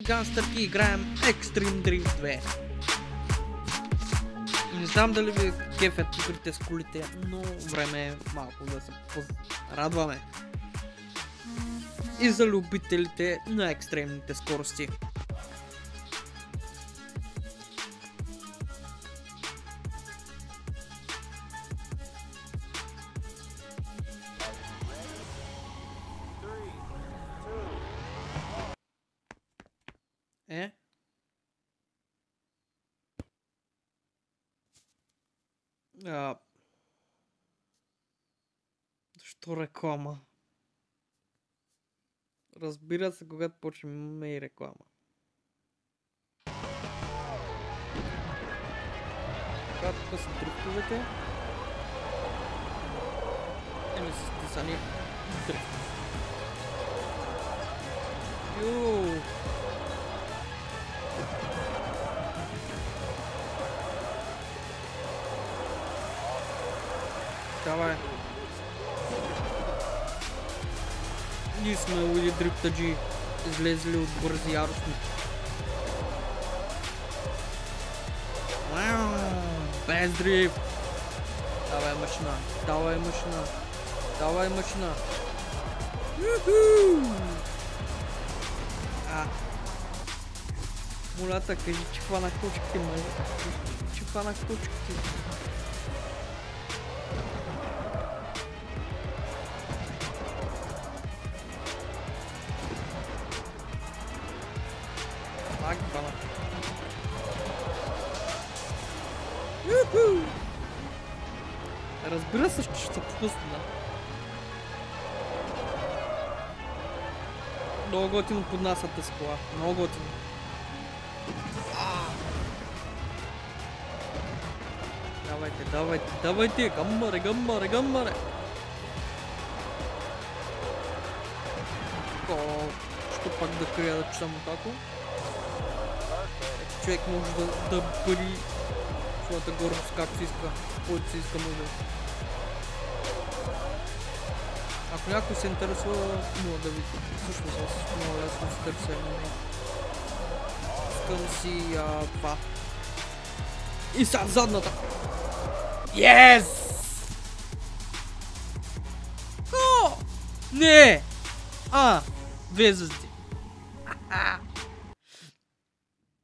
Ганстърки играем Extreme Drift 2. Не знам дали ви кефят игрите с колите, но време е малко да се радваме. И за любителите на екстремните скорости. Защо реклама? Разбира се, когато почнем имаме и реклама. Така, тук са дрифтовете. Еми са стисани дрифт. Йоу! Давай! Ние сме Уили Дрифтаджи, излезли от бързи яростни. Без дрифт! Давай машина, давай машина, давай машина. Молята, кажи, че хванах точките, май. Че хванах точките. Разбира се, че ще пусна. Много готино поднасяте с кола. Много готино. Давайте, давайте, давайте! Гамбаре, гамбаре, гамбаре! Що пак да крия да чувам тако? Човек може да бъди своята гордост както си иска, който си иска може. Ако някой се интересува, мога да види. Всъщност аз много лесно се търся. Искам си това. И сега задната! Yes! О! Не! Две звезди.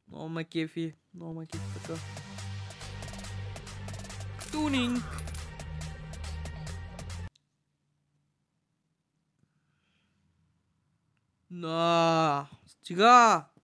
Много ме кефи така. Тунинг! Стига!